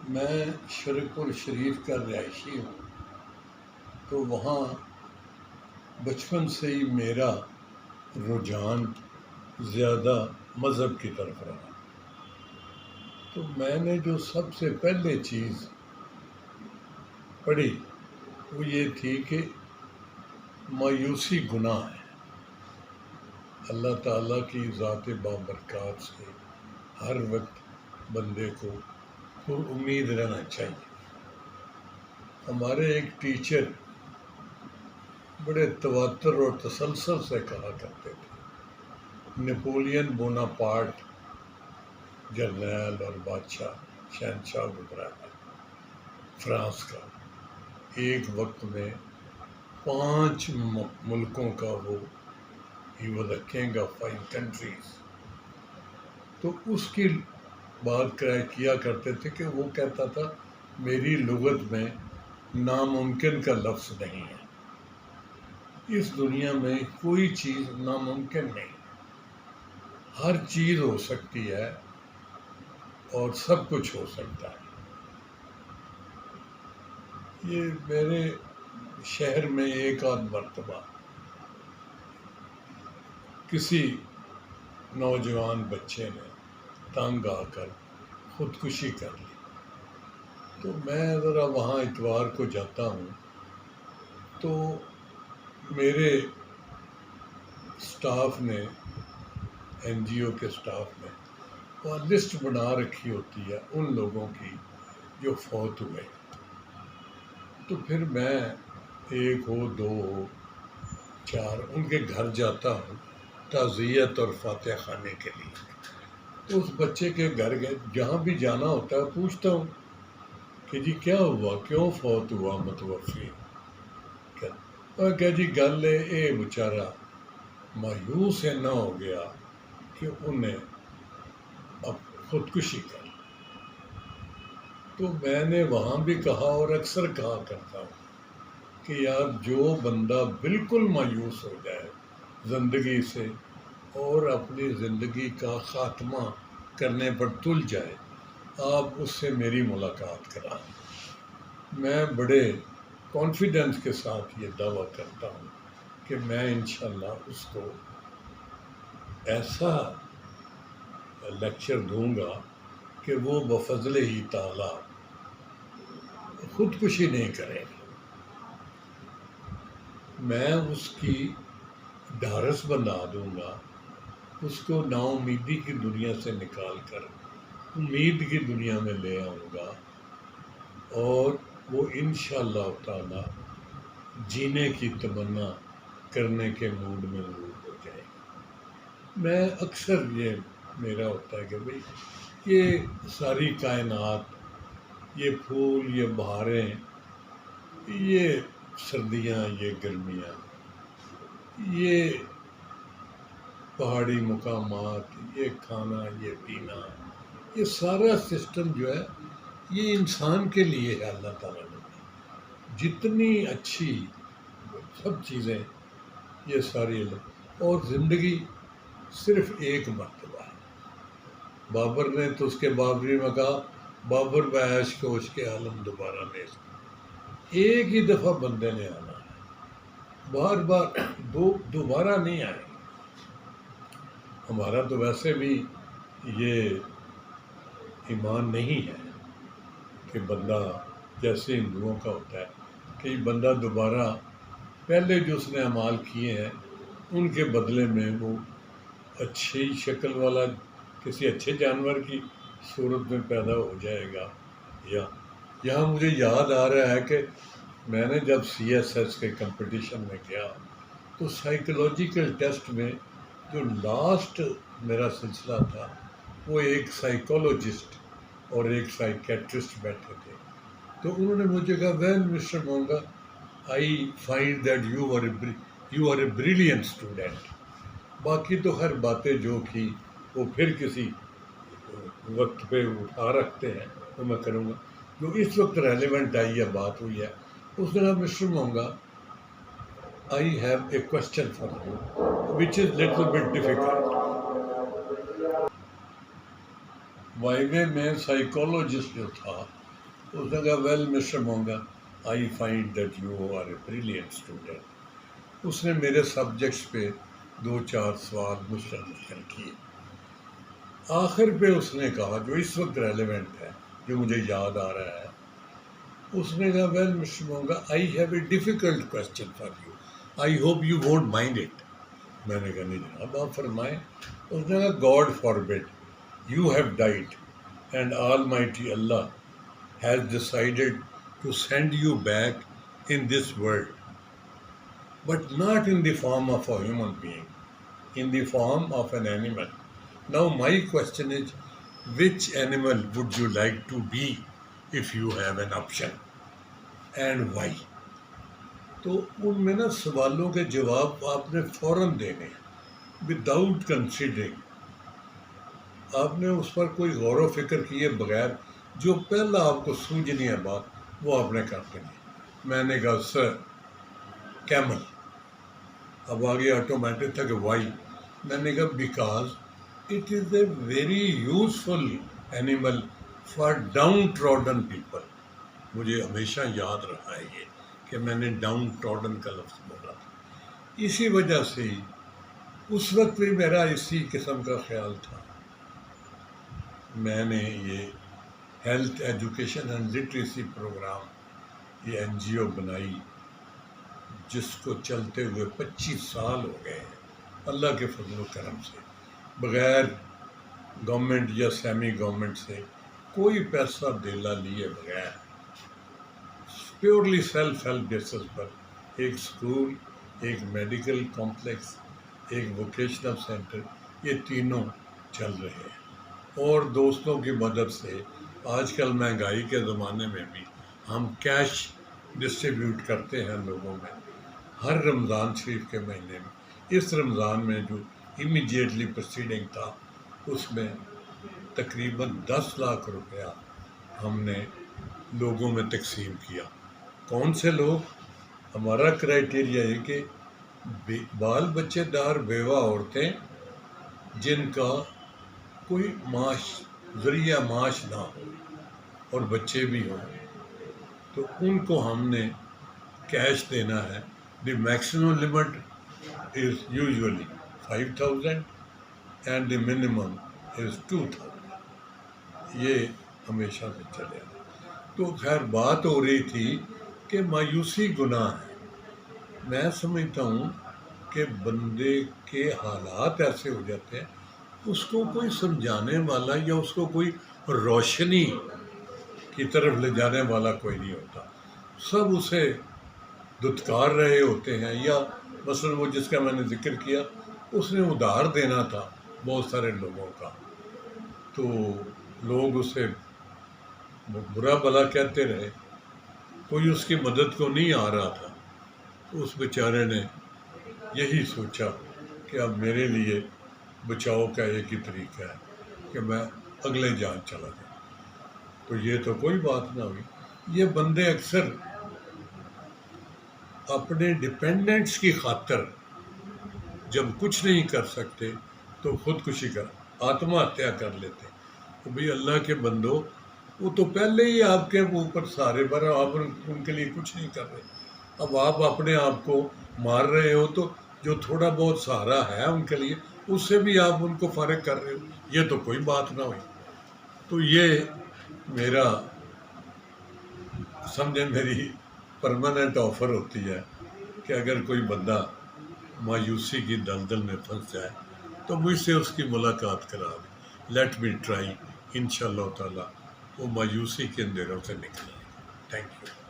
میں شرق الشریف کا رہائشی ہوں، تو وہاں بچپن سے ہی میرا رجحان زیادہ مذہب کی طرف رہا۔ تو میں نے جو سب سے پہلے چیز پڑھی وہ یہ تھی کہ مایوسی گناہ ہے، اللہ تعالیٰ کی ذات بابرکات سے ہر وقت بندے کو پر امید رہنا چاہیے۔ ہمارے ایک ٹیچر بڑے تواتر اور تسلسل سے کہا کرتے تھے، نپولین بوناپارٹ جرنیل اور بادشاہ شہنشاہ گزرا ہے فرانس کا، ایک وقت میں 5 ملکوں کا وہ he was a king of 5 countries. تو اس کی بات کیا کرتے تھے کہ وہ کہتا تھا میری لغت میں ناممکن کا لفظ نہیں ہے، اس دنیا میں کوئی چیز ناممکن نہیں، ہر چیز ہو سکتی ہے اور سب کچھ ہو سکتا ہے۔ یہ میرے شہر میں ایک آدھ مرتبہ کسی نوجوان بچے نے تنگ آ کر خودکشی کر لی، تو میں ذرا وہاں اتوار کو جاتا ہوں، تو میرے اسٹاف نے، این جی او کے اسٹاف نے وہاں لسٹ بنا رکھی ہوتی ہے ان لوگوں کی جو فوت ہوئے۔ تو پھر میں 1 ہو 2 ہو 4 ان کے گھر جاتا ہوں تعزیت اور فاتحہ خانے کے لیے۔ تو اس بچے کے گھر گئے، جہاں بھی جانا ہوتا ہے پوچھتا ہوں کہ جی کیا ہوا، کیوں فوت ہوا متوفی؟ کہ جی گل اے بیچارہ مایوس نہ ہو گیا کہ انہیں اب خودکشی کر۔ تو میں نے وہاں بھی کہا اور اکثر کہا کرتا ہوں کہ یار جو بندہ بالکل مایوس ہو جائے زندگی سے اور اپنی زندگی کا خاتمہ کرنے پر تل جائے، آپ اس سے میری ملاقات کرائیں۔ میں بڑے کانفیڈنس کے ساتھ یہ دعویٰ کرتا ہوں کہ میں انشاءاللہ اس کو ایسا لیکچر دوں گا کہ وہ بفضل ہی تعالیٰ خودکشی نہیں کرے گا۔ میں اس کی ڈھارس بندھا دوں گا، اس کو نا امیدی کی دنیا سے نکال کر امید کی دنیا میں لے آؤں گا، اور وہ انشاءاللہ تعالیٰ جینے کی تمنا کرنے کے موڈ میں ضرور ہو جائے گا۔ میں اکثر یہ میرا ہوتا ہے کہ بھئی یہ ساری کائنات، یہ پھول، یہ بہاریں، یہ سردیاں، یہ گرمیاں، یہ پہاڑی مقامات، یہ کھانا، یہ پینا، یہ سارا سسٹم جو ہے یہ انسان کے لیے ہے۔ اللہ تعالیٰ نے جتنی اچھی سب چیزیں یہ ساری، اور زندگی صرف ایک مرتبہ ہے۔ بابر نے تو اس کے بابری میں کہا بابر بعیش کوش کے عالم دوبارہ نہیں، ایک ہی دفعہ بندے نے آنا ہے، بار بار دوبارہ نہیں آئے۔ ہمارا تو ویسے بھی یہ ایمان نہیں ہے کہ بندہ جیسے ہندوؤں کا ہوتا ہے کہ بندہ دوبارہ پہلے جو اس نے اعمال کیے ہیں ان کے بدلے میں وہ اچھی شکل والا کسی اچھے جانور کی صورت میں پیدا ہو جائے گا۔ یا یہاں مجھے یاد آ رہا ہے کہ میں نے جب سی ایس ایس کے کمپٹیشن میں گیا تو سائیکولوجیکل ٹیسٹ میں جو لاسٹ میرا سلسلہ تھا وہ ایک سائیکولوجسٹ اور ایک سائیکیٹرسٹ بیٹھے تھے، تو انہوں نے مجھے کہا well mister Monga I find that you are a brilliant student. باقی تو ہر باتیں جو کی وہ پھر کسی وقت پہ اٹھا رکھتے ہیں تو میں کروں گا، جو اس وقت ریلیونٹ آئی ہے بات ہوئی ہے۔ اس نے کہا mister Monga I have a question for you which is little bit difficult۔ وائوے میں سائیکولوجسٹ جو تھا اس نے کہا well mister Monga I find that you are a brilliant student. اس نے میرے سبجیکٹس پہ 2-4 سوال مجھ سے مشکل کیے. آخر پہ اس نے کہا جو اس وقت ریلیونٹ ہے، جو مجھے یاد آ رہا ہے، اس نے کہا well mister Monga I have a difficult question for you, I hope you won't mind it. میں نے کہا نہیں جناب آپ فرمائیں. اس نے کہا God forbid you have died and almighty Allah has decided to send you back in this world, but not in the form of a human being, in the form of an animal. Now my question is, which animal would you like to be if you have an option, and why? تو ان میں نا سوالوں کے جواب آپ نے فوراً دینے ہیں وداؤٹ کنسیڈرنگ. آپ نے اس پر کوئی غور و فکر کیے بغیر جو پہلا آپ کو سوجنی ہے بات وہ آپ نے کر دینی. میں نے کہا سر کیمل. اب آگے آٹومیٹک تھا کہ وائی. میں نے کہا because it is a very useful animal for down trodden people. مجھے ہمیشہ یاد رہا ہے یہ کہ میں نے ڈاؤن ٹراڈن کا لفظ بولا تھا. اسی وجہ سے اس وقت بھی میرا اسی قسم کا خیال تھا. میں نے یہ health education and literacy programme یہ این جی او بنائی جس کو چلتے ہوئے 25 سال ہو گئے ہیں اللہ کے فضل و کرم سے، بغیر گورنمنٹ یا سیمی گورنمنٹ سے کوئی پیسہ دھیلا لیے بغیر پیورلی سیلف ہیلپ بیسس پر ایک اسکول، ایک میڈیکل کمپلیکس، ایک ووکیشنل سینٹر، یہ تینوں چل رہے ہیں. اور دوستوں کی مدد سے آج کل مہنگائی کے زمانے میں بھی ہم کیش ڈسٹریبیوٹ کرتے ہیں لوگوں میں ہر رمضان شریف کے مہینے میں. اس رمضان میں جو امیڈیٹلی پریسیڈنگ تھا اس میں تقریباً 10 لاکھ روپیہ ہم نے لوگوں میں تقسیم کیا. کون سے لوگ؟ ہمارا کرائیٹیریا ہے کہ بال بچے دار بیوہ عورتیں جن کا کوئی معاش ذریعہ معاش نہ ہو اور بچے بھی ہوں تو ان کو ہم نے کیش دینا ہے. The maximum limit is usually 5,000 and the minimum is 2,000. یہ ہمیشہ سے چلے آ. تو خیر بات ہو رہی تھی کہ مایوسی گناہ ہے. میں سمجھتا ہوں کہ بندے کے حالات ایسے ہو جاتے ہیں اس کو کوئی سمجھانے والا یا اس کو کوئی روشنی کی طرف لے جانے والا کوئی نہیں ہوتا. سب اسے دھتکار رہے ہوتے ہیں. یا مثلا وہ جس کا میں نے ذکر کیا اس نے ادھار دینا تھا بہت سارے لوگوں کا تو لوگ اسے برا بھلا کہتے رہے، کوئی اس کی مدد کو نہیں آ رہا تھا. تو اس بیچارے نے یہی سوچا کہ اب میرے لیے بچاؤ کا ایک ہی طریقہ ہے کہ میں اگلے جان چلا جاؤں. تو یہ تو کوئی بات نہ ہوئی. یہ بندے اکثر اپنے ڈپینڈنٹس کی خاطر جب کچھ نہیں کر سکتے تو خودکشی کر آتما ہتیا کر لیتے. تو بھئی اللہ کے بندو وہ تو پہلے ہی آپ کے اوپر سہارے پر آپ ان کے لیے کچھ نہیں کر رہے. اب آپ اپنے آپ کو مار رہے ہو تو جو تھوڑا بہت سہارا ہے ان کے لیے اس سے بھی آپ ان کو فارغ کر رہے ہو. یہ تو کوئی بات نہ ہوئی. تو یہ میرا سمجھیں میری پرماننٹ آفر ہوتی ہے کہ اگر کوئی بندہ مایوسی کی دلدل میں پھنس جائے تو مجھ سے اس کی ملاقات کرا دیں. Let me try. انشاءاللہ تعالی وہ مایوسی کے اندھیروں سے نکلے. Thank you.